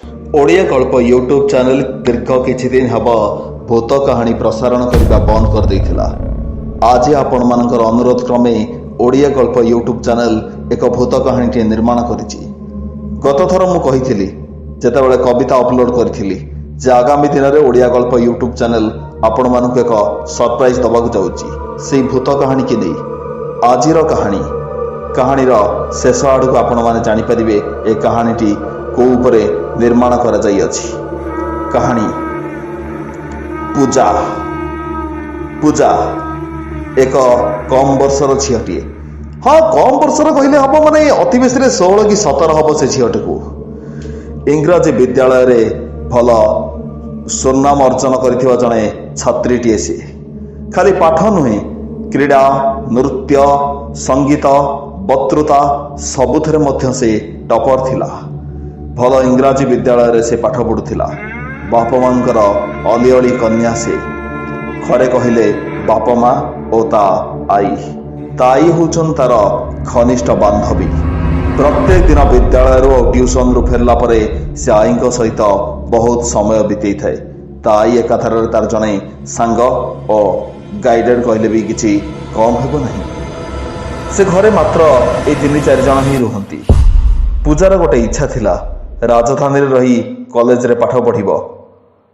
ओडिया गल्प YouTube channel दीर्घ किछि दिन हब भूत कहानी प्रसारण करने बंद कर देइथिला। आज आपण मानकर अनुरोध क्रमे ओडिया गल्प यूट्यूब चैनल एक भूत कहानी निर्माण करिछि। गत थर मु कहिथिली जेतेबेले कविता अपलोड करथिली जे आगामी दिन में ओडिया गल्प यूट्यूब चैनल आपण मानक एक सरप्राइज दबाक जाउछि। सेही भूत कहानी की नहीं आजिर कहानीर शेष आड़ को आपण माने जानि परिबे ए कहानीटी को उपरे निर्माण करा जाई अछि। कहानी पूजा एक कम वर्षर झीटी। हाँ कम वर्षर कहले हम माने अति बेसी 16 कि 17 हम से झीटी को इंग्राजी विद्यालय रे भल सुनाम अर्जन करथिबा जणे छात्रीटीए सी। खाली पाठ नुहे क्रीड़ा नृत्य संगीत वक्तृता सबुथरे मध्य से टपर थिला। भल इंग्राजी विद्यालय रे से पाठ पढ़ुथिला। बाप मांकर अली अली कन्या से घरे कहले बाप माँ और ता आई होचन तार घनिष्ठ बांधवी। प्रत्येक दिन विद्यालय और ट्यूशन रु फेरला परे से आई सहित बहुत समय बीते थाए। ताई एकाथर तार जने सांग और गाइडेड कहले भी किछि कम हेबो नहीं। से घरे मात्र ए 3-4 जन ही रुहंती। पूजार गोटे इच्छा थिला राजधानी रही कॉलेज रे पाठ पढ़िबो।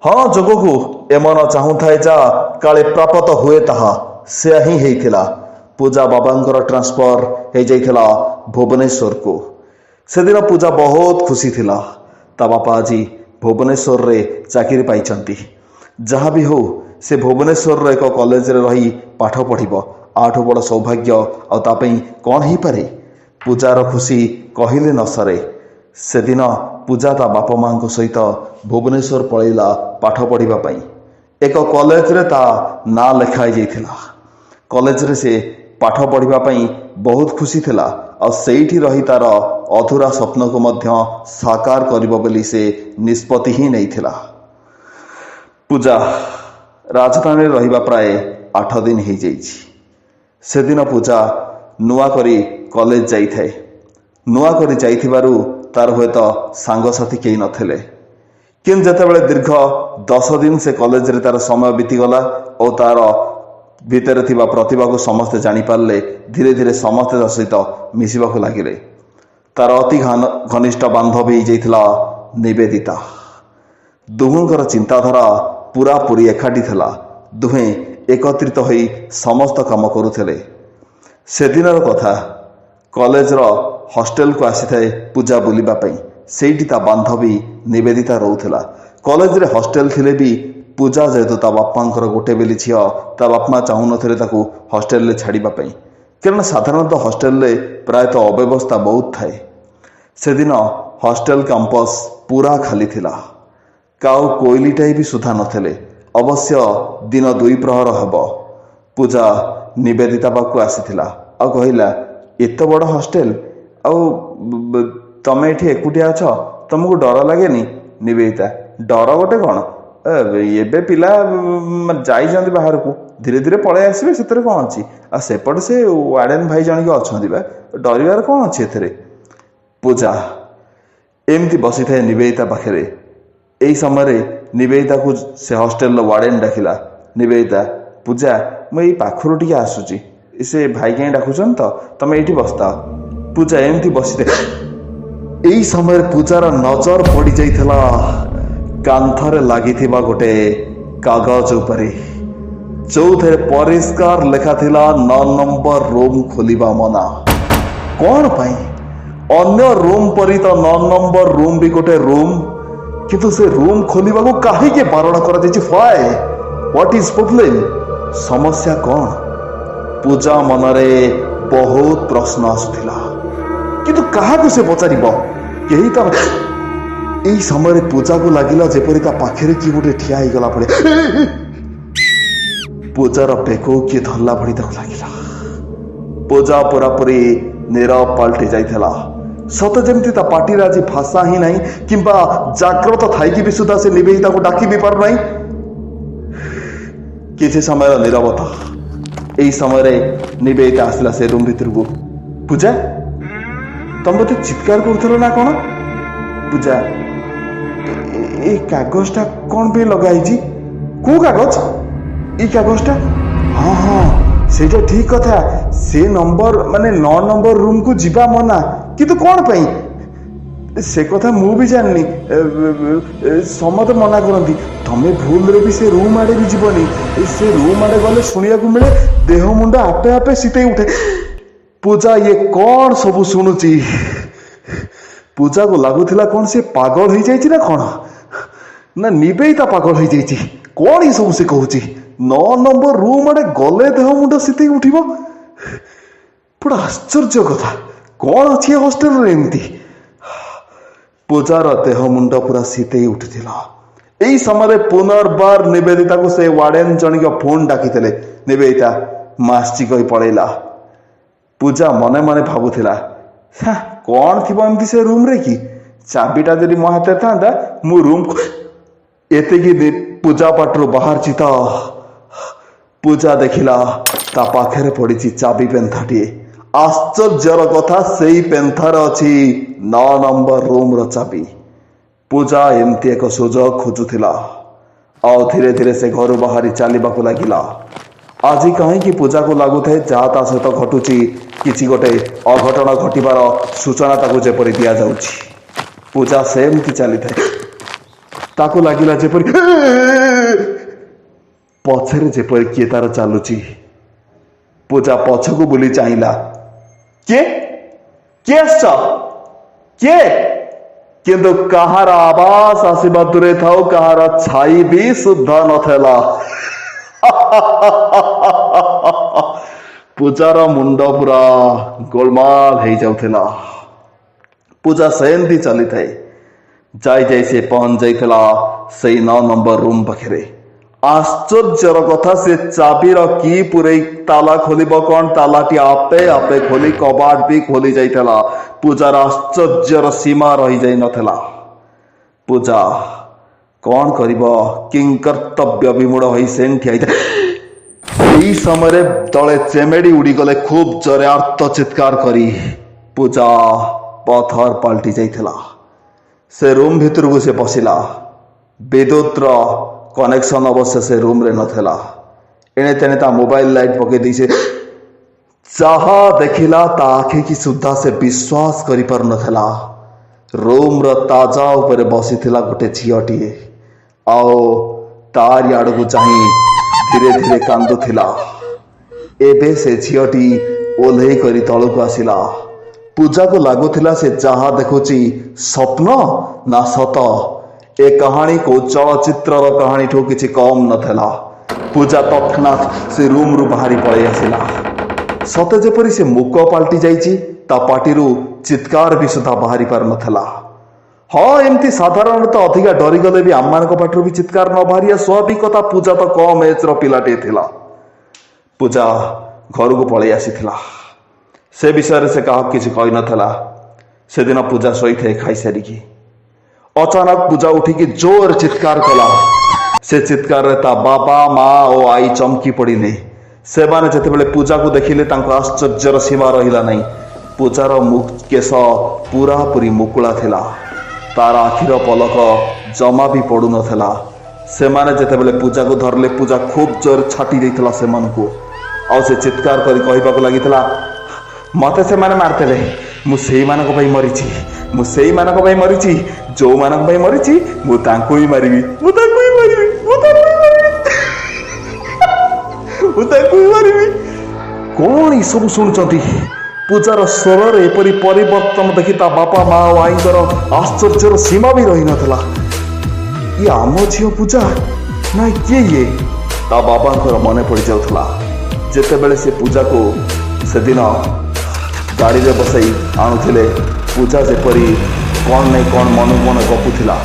हाँ जोगकू एमन चाहूथाए जा काले प्राप्त हुए ताहा से ही हेइथिला। पूजा बाबांकर ट्रांसफर हो जाइथिला भुवनेश्वर को। से दिन पूजा बहुत खुशी थिला। ता बापा आज भुवनेश्वर रे चाकरी पाइचंती। जहाँ भी हो से भुवनेश्वर एक कॉलेज रे रही पाठ पढ़िबो। आठ बड़ सौभाग्य आ तापई कौन ही पारे। पूजार खुशी कहले न सरे। से दिन पूजा ता बापा माँ सहित भुवनेश्वर पलैला पाठ पढ़िबा पई। एक कॉलेज रे ता ना लेखाई जाइथिला। कॉलेज रे से पाठ पढ़िबा पई बहुत खुशी थिला और सेठी रही तार अधूरा स्वप्न को मध्य साकार करिबो बोली से निष्पत्ति ही नहीं थिला। पूजा राजधानी रहिबा प्राय 8 दिन ही जाइछि। से दिन पूजा नुआ करी कॉलेज जाई थाए। नुआ करी जाइथिबारु तार हुए तो सांगसाथी केही नथिले। किंतु जेतेबेले दीर्घ 10 दिन से कॉलेज रे तार समय बीतीगला और तार भीतर थिबा प्रतिभा को समस्ते जानी पारले। धीरे धीरे समस्ते सहित मिसिबाकू लागिले। तार अति घनिष्ठ बांधवी जाइथिला निवेदिता। दुहंकर चिंताधारा पूरा पूरी एकाठी थिला। दुहे एकत्रित होई समस्त काम करुथिले। से दिनर कथा कॉलेज रो हॉस्टेल को आसी थाए पूजा बुलिबा पई। सेठी ता बांधवी निवेदिता रहउथिला। कॉलेज रे हॉस्टेल थिले भी पूजा जेहेतु ता बापांकर गोटे बेली झियो ता बापा चाहू नथिले ताकू हॉस्टेल रे छाड़िबा पई। कारण साधारणतः हॉस्टेल रे प्रायतः अव्यवस्था बहुत थाए। से दिन हॉस्टेल कैंपस पूरा खाली थिला। काउ कोइलीटाई भी सुधा नथिले। अवश्य दिन 2 प्रहर हब पूजा निवेदिता पाखु आसीथिला आ कहिला एत बड़ हॉस्टेल आउ तमे एठी एकुटिया अछ तुमको डर लागेनी। निवेदिता डर गोटे कौन एबे पिला जाइछन्ति बाहर को धीरे धीरे पळे आसीबे सेतरे कोन अछि आ सेपट से वार्डन भाई जण के अछन्ति बा डरिवार कोन अछि एथरे। पूजा एमती बसी थाए निवेदिता पाखरे। एही समय निवेदिता को से हॉस्टेल वार्डन डाकिला। निवेदिता पूजा मुई पाखरु टिके आसुची से भाई कहीं डाकुछन तो तमे एठी बसता। पूजा एमती बसी थाए। एही समय पूजार नजर पड़ी जाइथिला कांथरे लागिथिबा गोटे कागज उपरे जोथे परिष्कार लेखा थिला 9 नंबर रूम खोलिबा मना। कौन पाई अन्य रूम परी तो 9 नंबर रूम भी गोटे रूम किंतु से रूम खोलिबा को काहे के बारण करा जायछि। व्हाई व्हाट इज प्रॉब्लम समस्या कौन। पूजा मनरे बहुत प्रश्न आसुथिला किंतु कहा को से पचारिबो केही तो। एही समय पूजा को लागिला जेपरि ता पाखरे की गोटे ठिया ही गला पड़े। पूजार पेको किए धरला भड़ी ताको लागिला। पूजा पूरापूरी नीरव पलटि जाइथिला। सत जेमती ता पार्टी आज भाषा ही नहीं किंबा जाग्रत थाई भी सुधा से निवेदिता को डाकी भी पार नहीं। किसी समय नीरवता। एही समय निवेदिता आसला से रूम भीतर को। पूजा तुम बोधे चित्कार करुथलो ना कौन। पूजा କାଗଜଟା କ'ଣ ପାଇଁ ଲଗାହେଇଛି? କୋଉ କାଗଜ? ଏଇ କାଗଜଟା? ହଁ ହଁ, ସେଇଟା ଠିକ କଥା। ସେ ନମ୍ବର ମାନେ 9 ନମ୍ବର ରୁମକୁ ଯିବା ମନା, କିନ୍ତୁ କ'ଣ ପାଇଁ ସେ କଥା ମୁଁ ବି ଜାଣିନି। ସମସ୍ତେ ମନା କରନ୍ତି। ତମେ ଭୁଲରେ ବି ସେ ରୁମ୍ ଆଡ଼େ ବି ଯିବନି। ସେ ରୁମ୍ ଆଡ଼େ ଗଲେ ଶୁଣିବାକୁ ମିଳେ ଦେହ ମୁଣ୍ଡ ଆପେ ଆପେ ଶୀତେଇ ଉଠେ। ପୂଜା ଇଏ କ'ଣ ସବୁ ଶୁଣୁଛି? ପୂଜାକୁ ଲାଗୁଥିଲା କ'ଣ ସେ ପାଗଳ ହେଇଯାଇଛି ନା କ'ଣ, ନା ନିବେଦିତା ପାଗଳ ହେଇଯାଇଛି। କ'ଣ ଏ ସବୁ ସେ କହୁଛି? 9 ନମ୍ବର ରୁମ୍ ଆଡ଼େ ଗଲେ ଦେହ ମୁଣ୍ଡ ଶୀତେଇ ଉଠିବ? ବଡ଼ ଆଶ୍ଚର୍ଯ୍ୟ କଥା। କ'ଣ ଅଛି ଏ ହଷ୍ଟେଲରେ ଏମିତି? ପୂଜାର ଦେହ ମୁଣ୍ଡ ପୁରା ଶୀତେଇ ଉଠିଥିଲା। ଏହି ସମୟରେ ପୁନର୍ବାର ନିବେଦିତାକୁ ସେ ୱାର୍ଡେନ ଜଣିକ ଫୋନ୍ ଡାକିଥିଲେ। ନିବେଦିତା ମାସ୍ଚି କହି ପଳେଇଲା। ପୂଜା ମନେ ମନେ ଭାବୁଥିଲା, କ'ଣ ଥିବ ଏମିତି ସେ ରୁମ୍ରେ କି? ଚାବିଟା ଯଦି ମୋ ହାତରେ ଥାନ୍ତା ମୁଁ ରୁମ୍କୁ। ଏତିକି ପୂଜା ପାଟିରୁ ବାହାରିଛି ତ। ପୂଜା ଦେଖିଲା ତା ପାଖରେ ପଡ଼ିଛି ଚାବି ପେନ୍ଥାଟିଏ। ଆଶ୍ଚର୍ଯ୍ୟର କଥା, ସେଇ ପେନ୍ଥାରେ ଅଛି 9 ନମ୍ବର ରୁମ୍ର ଚାବି। ପୂଜା ଏମିତି ଏକ ସୁଯୋଗ ଖୋଜୁଥିଲା। ଆଉ ଧୀରେ ଧୀରେ ସେ ଘରୁ ବାହାରି ଚାଲିବାକୁ ଲାଗିଲା। ଆଜି କାହିଁକି ପୂଜାକୁ ଲାଗୁଥାଏ ଯାହା ତା ସହିତ ଘଟୁଛି କିଛି ଗୋଟେ ଅଘଟଣ ଘଟିବାର ସୂଚନା ତାକୁ ଯେପରି ଦିଆଯାଉଛି। ପୂଜା ସେମିତି ଚାଲିଥାଏ। ତାକୁ ଲାଗିଲା ଯେପରି ପଛରେ ଯେପରି କିଏ ତାର ଚାଲୁଛି। ପୂଜା ପଛକୁ ବୁଲି ଚାହିଁଲା। କିଏ ଆସିଛ? କିଏ? କିନ୍ତୁ କାହାର ଆବାଜ ଆସିବା ଦୂରେ ଥାଉ, କାହାର ଛାଇ ବି ସୁଦ୍ଧା ନଥିଲା। ପୂଜାର ମୁଣ୍ଡ ପୁରା ଗୋଳମାଳ ହେଇଯାଉଥିଲା। ପୂଜା ସେମିତି ଚାଲିଥାଏ। ଯାଇ ସେ ପହଞ୍ଚି ଯାଇଥିଲା ସେଇ 9 ନମ୍ବର ରୁମ୍ ପାଖରେ। ଆଶ୍ଚର୍ଯ୍ୟର କଥା, ସେ ଚାବିର କି ପୁରେଇ ତାଲା ଖୋଲିବ କ'ଣ, ତାଲାଟି ଆପେ ଆପେ ଖୋଲି କବାଟ ବି ଖୋଲି ଯାଇଥିଲା। ପୂଜାର ଆଶ୍ଚର୍ଯ୍ୟର ସୀମା ରହିଯାଇ ନଥିଲା। ପୂଜା କ'ଣ କରିବ? କିଂକର୍ତ୍ତବ୍ୟ ବିମୂଢ଼ ହୋଇ ସେମିତି ଠିଆଇଥାଏ। ଏହି ସମୟରେ ତଳେ ଚେମେଡ଼ି ଉଡ଼ିଗଲେ ଖୁବ୍ ଜୋରେ ଆର୍ତ୍ତ ଚିତ୍କାର କରି। ପୂଜା ପଥର ପାଲଟି ଯାଇଥିଲା। ସେ ରୁମ୍ ଭିତରକୁ ସେ ପଶିଲା। ବିଦ୍ୟୁତର କନେକ୍ସନ ଅବଶ୍ୟ ସେ ରୁମ୍ରେ ନଥିଲା। ଏଣେ ତେଣେ ତା ମୋବାଇଲ ଲାଇଟ୍ ପକେଇ ଦେଇ ସେ ଯାହା ଦେଖିଲା ତା ଆଖିକି ସୁଦ୍ଧା ସେ ବିଶ୍ୱାସ କରିପାରୁନଥିଲା। ରୁମ୍ର ତାଜା ଉପରେ ବସିଥିଲା ଗୋଟେ ଝିଅଟିଏ, ଆଉ ତାରି ଆଡ଼କୁ ଚାହିଁ ଧୀରେ ଧୀରେ କାନ୍ଦୁଥିଲା। ଏବେ ସେ ଝିଅଟି ଓହ୍ଲେଇ କରି ତଳକୁ ଆସିଲା। ପୂଜାକୁ ଲାଗୁଥିଲା ସେ ଯାହା ଦେଖୁଛି ସ୍ୱପ୍ନ ନା ସତ। ଏ କାହାଣୀ କୋଉ ଚଳଚ୍ଚିତ୍ରର କାହାଣୀଠୁ କିଛି କମ୍ ନଥିଲା। ପୂଜା ତତ୍କ୍ଷଣାତ୍ ସେ ରୁମ୍ରୁ ବାହାରି ପଳାଇ ଆସିଲା। ସତେ ଯେପରି ସେ ମୂକ ପାଲଟି ଯାଇଛି। ତା ପାଟିରୁ ଚିତ୍କାର ବି ସୁଦ୍ଧା ବାହାରି ପାରୁନଥିଲା। ହଁ, ଏମିତି ସାଧାରଣତଃ ଅଧିକା ଡରିଗଲେ ବି ଆମମାନଙ୍କ ପାଟିରୁ ବି ଚିତ୍କାର ନ ବାହାରିବା ସ୍ୱାଭାବିକ କଥା। ପୂଜା ତ କମ୍ ଏଜ୍ର ପିଲାଟିଏ ଥିଲା। ପୂଜା ଘରକୁ ପଳାଇ ଆସିଥିଲା। ସେ ବିଷୟରେ ସେ କାହାକୁ କିଛି କହିନଥିଲା। ସେଦିନ ପୂଜା ଶୋଇଥାଏ ଖାଇସାରିକି। ଅଚାନକ ପୂଜା ଉଠିକି ଜୋର ଚିତ୍କାର କଲା। ସେ ଚିତ୍କାରରେ ତା ବାବା, ମା ଓ ଆଈ ଚମକି ପଡ଼ିଲେ। ସେମାନେ ଯେତେବେଳେ ପୂଜାକୁ ଦେଖିଲେ ତାଙ୍କ ଆଶ୍ଚର୍ଯ୍ୟର ସୀମା ରହିଲା ନାହିଁ। ପୂଜାର କେଶ ପୁରାପୁରି ମୁକୁଳା ଥିଲା। ତାର ଆଖିର ପଲକ ଜମା ବି ପଡ଼ୁନଥିଲା। ସେମାନେ ଯେତେବେଳେ ପୂଜାକୁ ଧରିଲେ, ପୂଜା ଖୁବ୍ ଜୋର ଛାଟି ଦେଇଥିଲା ସେମାନଙ୍କୁ। ଆଉ ସେ ଚିତ୍କାର କରି କହିବାକୁ ଲାଗିଥିଲା, ମୋତେ ସେମାନେ ମାରିଦେଲେ, ମୁଁ ସେଇମାନଙ୍କ ପାଇଁ ମରିଛି, ମୁଁ ସେଇମାନଙ୍କ ପାଇଁ ମରିଛି, ଯେଉଁମାନଙ୍କ ପାଇଁ ମରିଛି ମୁଁ ତାଙ୍କୁ ହିଁ ମାରିବି, ମୁଁ ତାଙ୍କୁ ହିଁ ମାରିବି, ମୁଁ ତାଙ୍କୁ ହିଁ ମାରିବି, ମୁଁ ତାଙ୍କୁ ହିଁ ମାରିବି। କ'ଣ ଏସବୁ ଶୁଣୁଛନ୍ତି? ପୂଜାର ସ୍ୱରରେ ଏପରି ପରିବର୍ତ୍ତନ ଦେଖି ତା ବାପା, ମା ଓ ଆଈଙ୍କର ଆଶ୍ଚର୍ଯ୍ୟର ସୀମା ବି ରହିନଥିଲା। ଇଏ ଆମ ଝିଅ ପୂଜା ନା କିଏ ଇଏ? ତା ବାବାଙ୍କର ମନେ ପଡ଼ିଯାଉଥିଲା ଯେତେବେଳେ ସେ ପୂଜାକୁ ସେଦିନ ଗାଡ଼ିରେ ବସାଇ ଆଣୁଥିଲେ। ପୂଜା ଯେପରି କ'ଣ ନାହିଁ କ'ଣ ମନକୁ ମନ ଗପୁଥିଲା।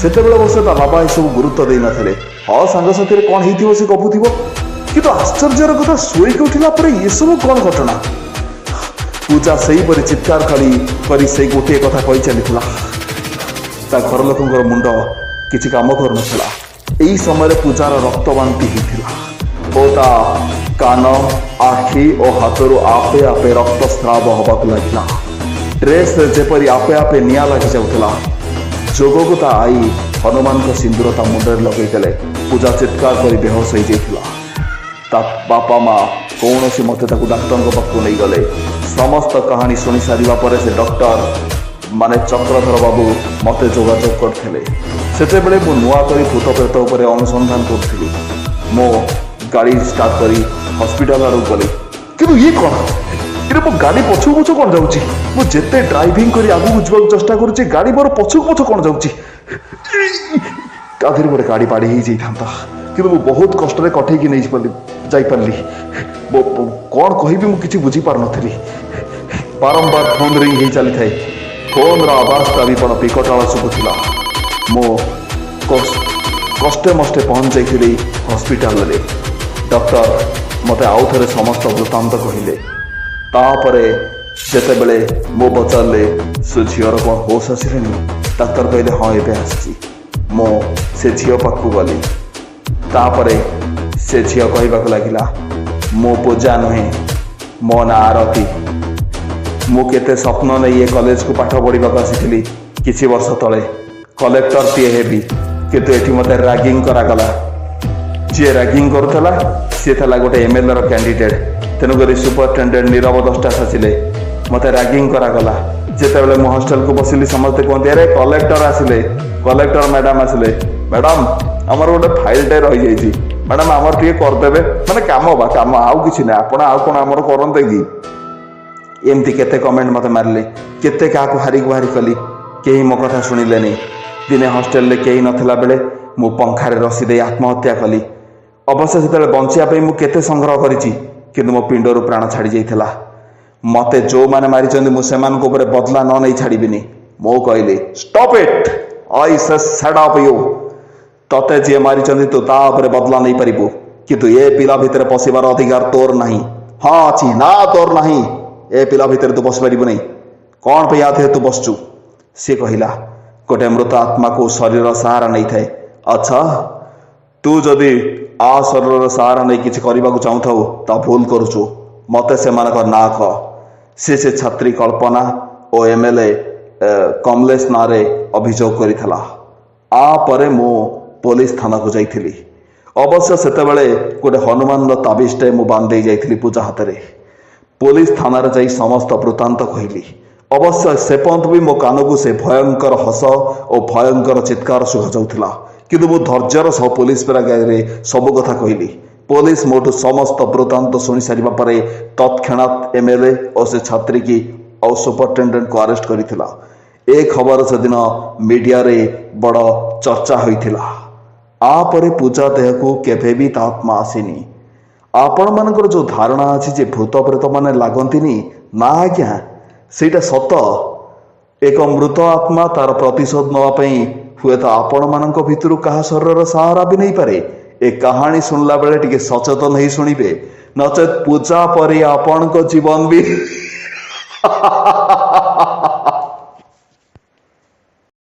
ସେତେବେଳେ ବସେ ତା ବାବା ଏସବୁ ଗୁରୁତ୍ୱ ଦେଇନଥିଲେ। ହଁ, ସାଙ୍ଗସାଥିରେ କ'ଣ ହେଇଥିବ ସେ ଗପୁଥିବ, କିନ୍ତୁ ଆଶ୍ଚର୍ଯ୍ୟର କଥା, ଶୋଇକି ଉଠିଲା ପରେ ଏସବୁ କ'ଣ ଘଟଣା? ପୂଜା ସେହିପରି ଚିତ୍କାର କରି ସେଇ ଗୋଟିଏ କଥା କହି ଚାଲିଥିଲା। ତା ଘର ଲୋକଙ୍କର ମୁଣ୍ଡ କିଛି କାମ କରୁନଥିଲା। ଏହି ସମୟରେ ପୂଜାର ରକ୍ତବାନ୍ତି ହେଇଥିଲା ଓ ତା କାନ, ଆଖି ଓ ହାତରୁ ଆପେ ଆପେ ରକ୍ତସ୍ରାବ ହେବାକୁ ଲାଗିଲା। ଡ୍ରେସ୍ରେ ଯେପରି ଆପେ ଆପେ ନିଆଁ ଲାଗିଯାଉଥିଲା। ଯୋଗକୁ ତା ଆଈ ହନୁମାନଙ୍କ ସିନ୍ଦୁର ତା ମୁଣ୍ଡରେ ଲଗେଇଦେଲେ। ପୂଜା ଚିତ୍କାର କରି ବେହୋସ ହୋଇଯାଇଥିଲା। ତା ବାପା ମା କୌଣସି ମତେ ତାକୁ ଡାକ୍ତରଙ୍କ ପାଖକୁ ନେଇଗଲେ। ସମସ୍ତ କାହାଣୀ ଶୁଣି ସାରିବା ପରେ ସେ ଡକ୍ଟର ମାନେ ଚକ୍ରଧର ବାବୁ ମତେ ଯୋଗାଯୋଗ କରିଥିଲେ। ସେତେବେଳେ ମୁଁ ନୂଆ କରି ଭୂତ ପ୍ରେତ ଉପରେ ଅନୁସନ୍ଧାନ କରୁଥିଲି। ମୁଁ ଗାଡ଼ି ଷ୍ଟାର୍ଟ କରି ହସ୍ପିଟାଲ ଆଡ଼କୁ ଗଲି। କିନ୍ତୁ ଇଏ କ'ଣ, ଏରେ ମୋ ଗାଡ଼ି ପଛକୁ ପଛ କ'ଣ ଯାଉଛି? ମୁଁ ଯେତେ ଡ୍ରାଇଭିଂ କରି ଆଗକୁ ଯିବାକୁ ଚେଷ୍ଟା କରୁଛି, ଗାଡ଼ି ମୋର ପଛକୁ ପଛ କ'ଣ ଯାଉଛି? ତା ଦେହରେ ଗୋଟେ ଗାଡ଼ି ବାଡ଼ି ହେଇଯାଇଥାନ୍ତା, କିନ୍ତୁ ମୁଁ ବହୁତ କଷ୍ଟରେ କଠେଇକି ଯାଇପାରିଲି। କ'ଣ କହିବି ମୁଁ କିଛି ବୁଝିପାରୁନଥିଲି। ବାରମ୍ବାର ଫୋନ୍ ରିଙ୍ଗ ହେଇ ଚାଲିଥାଏ। ଫୋନ୍ର ଆବାଜଟା ବି କ'ଣ ବିକଟାଳ ଶୁଭୁଥିଲା। ମୁଁ କଷ୍ଟେ ମଷ୍ଟେ ପହଞ୍ଚି ଯାଇଥିଲି ହସ୍ପିଟାଲରେ। ଡକ୍ଟର ମୋତେ ଆଉ ଥରେ ସମସ୍ତ ବୃତ୍ତାନ୍ତ କହିଲେ। ତାପରେ ଯେତେବେଳେ ମୁଁ ପଚାରିଲେ ସେ ଝିଅର କ'ଣ ହୋସ୍ ଆସିଲେନି, ଡାକ୍ତର କହିଲେ ହଁ ଏବେ ଆସିଛି। ମୁଁ ସେ ଝିଅ ପାଖକୁ ଗଲି। ତାପରେ ସେ ଝିଅ କହିବାକୁ ଲାଗିଲା, ମୁଁ ପୂଜା ନୁହେଁ, ମୋ ନାଁ ଆରତୀ। ମୁଁ କେତେ ସ୍ୱପ୍ନ ନେଇ ଏ କଲେଜକୁ ପାଠ ପଢ଼ିବାକୁ ଆସିଥିଲି। କିଛି ବର୍ଷ ତଳେ କଲେକ୍ଟରଟିଏ ହେବି, କିନ୍ତୁ ଏଠି ମୋତେ ରାଗିଂ କରାଗଲା। ଯିଏ ରାଗିଂ କରୁଥିଲା ସିଏ ଥିଲା ଗୋଟେ MLAର କ୍ୟାଣ୍ଡିଡେଟ୍। ତେଣୁକରି ସୁପରିଟେଣ୍ଡେଣ୍ଟ ନିରବ ଦଷ୍ଟାସ ଆସିଲେ, ମୋତେ ରାଗିଂ କରାଗଲା। ଯେତେବେଳେ ମୁଁ ହଷ୍ଟେଲକୁ ବସିଲି ସମସ୍ତେ କୁହନ୍ତି ଆରେ କଲେକ୍ଟର ଆସିଲେ, କଲେକ୍ଟର ମ୍ୟାଡ଼ାମ୍ ଆସିଲେ। ମ୍ୟାଡ଼ାମ୍ ଆମର ଗୋଟେ ଫାଇଲଟେ ରହିଯାଇଛି, ମ୍ୟାଡ଼ାମ୍ ଆମର ଟିକେ କରିଦେବେ, ମାନେ କାମ ଆଉ କିଛି ନାହିଁ, ଆପଣ ଆଉ କ'ଣ ଆମର କରନ୍ତେ କି? ଏମିତି କେତେ କମେଣ୍ଟ ମୋତେ ମାରିଲେ। କେତେ କାହାକୁ ହାରି ଗୁହାରି କଲି, କେହି ମୋ କଥା ଶୁଣିଲେନି। ଦିନେ ହଷ୍ଟେଲରେ କେହି ନଥିଲା ବେଳେ ମୁଁ ପଙ୍ଖାରେ ରସି ଦେଇ ଆତ୍ମହତ୍ୟା କଲି। ଅବଶ୍ୟ ସେତେବେଳେ ବଞ୍ଚିବା ପାଇଁ ମୁଁ କେତେ ସଂଗ୍ରହ କରିଛି, କିନ୍ତୁ ମୋ ପିଣ୍ଡରୁ ପ୍ରାଣ ଛାଡ଼ି ଯାଇଥିଲା। ମୋତେ ଯେଉଁମାନେ ମାରିଛନ୍ତି ମୁଁ ସେମାନଙ୍କ ଉପରେ ବଦଲା ନ ନେଇ ଛାଡ଼ିବିନି। ମୁଁ କହିଲି ଷ୍ଟପ୍ ଇଟ୍, ଆଇ ସେ ସେଡ୍ ଅପ୍ ୟୁ। ତତେ ଯିଏ ମାରିଛନ୍ତି ତୁ ତା ଉପରେ ବଦଲା ନେଇପାରିବୁ, କିନ୍ତୁ ଏ ପିଲା ଭିତରେ ପଶିବାର ଅଧିକାର ତୋର ନାହିଁ। ହଁ ଅଛି ନା ତୋର ନାହିଁ? ଏ ପିଲା ଭିତରେ ତୁ ବସିପାରିବୁ ନାହିଁ। କ'ଣ ପାଇଁ ଆ ଦେହରେ ତୁ ବସଛୁ? ସିଏ କହିଲା ଗୋଟେ ମୃତ ଆତ୍ମାକୁ ଶରୀର ସାହାରା ନେଇଥାଏ। ଆଚ୍ଛା, ତୁ ଯଦି ଆ ଶରୀରର ସାହାରା ନେଇ କିଛି କରିବାକୁ ଚାହୁଁଥାଉ ତା ଭୁଲ କରୁଛୁ। ମୋତେ ସେମାନଙ୍କ ନାଁ କହ। ସେ ଛାତ୍ରୀ କଳ୍ପନା ଓ MLA କମଲେଶ ନାଁରେ ଅଭିଯୋଗ କରିଥିଲା। ଆ ପରେ ମୁଁ ପୋଲିସ ଥାନାକୁ ଯାଇଥିଲି। ଅବଶ୍ୟ ସେତେବେଳେ ଗୋଟେ ହନୁମାନର ତାବିଜଟେ ମୁଁ ବାନ୍ଧି ଦେଇ ଯାଇଥିଲି ପୂଜା ହାତରେ। ପୋଲିସ ଥାନାରେ ଯାଇ ସମସ୍ତ ବୃତ୍ତାନ୍ତ କହିଲି। ଅବଶ୍ୟ ସେପର୍ଯ୍ୟନ୍ତ ବି ମୋ କାନକୁ ସେ ଭୟଙ୍କର ହସ ଓ ଭୟଙ୍କର ଚିତ୍କାର ଶୁଭାଯାଉଥିଲା, କିନ୍ତୁ ମୁଁ ଧୈର୍ଯ୍ୟର ସହ ପୋଲିସ ଆଗରେ ସବୁ କଥା କହିଲି। ପୋଲିସ ମୋଠୁ ସମସ୍ତ ବୃତ୍ତାନ୍ତ ଶୁଣି ସାରିବା ପରେ ତତ୍କ୍ଷଣାତ୍ MLA ଓ ସେ ଛାତ୍ରୀକି ଆଉ ସୁପରିଟେଣ୍ଡେଣ୍ଟକୁ ଆରେଷ୍ଟ କରିଥିଲା। ଏ ଖବର ସେଦିନ ମିଡ଼ିଆରେ ବଡ଼ ଚର୍ଚ୍ଚା ହୋଇଥିଲା। ଆପରେ ପୂଜା ଦେହକୁ କେବେ ବି ତା ଆତ୍ମା ଆସିନି। ଆପଣମାନଙ୍କର ଯେଉଁ ଧାରଣା ଅଛି ଯେ ଭୂତ ପ୍ରେତମାନେ ଲାଗନ୍ତିନି, ନା ଆଜ୍ଞା, ସେଇଟା ସତ। ଏକ ମୃତ ଆତ୍ମା ତାର ପ୍ରତିଶୋଧ ନେବା ପାଇଁ ହୁଏତ ଆପଣମାନଙ୍କ ଭିତରୁ କାହା ଶରୀରର ସାହାରା ବି ନେଇପାରେ। ଏ କାହାଣୀ ଶୁଣିଲା ବେଳେ ଟିକେ ସଚେତନ ହେଇ ଶୁଣିବେ, ନଚେତ୍ ପୂଜା ପରି ଆପଣଙ୍କ ଜୀବନ ବି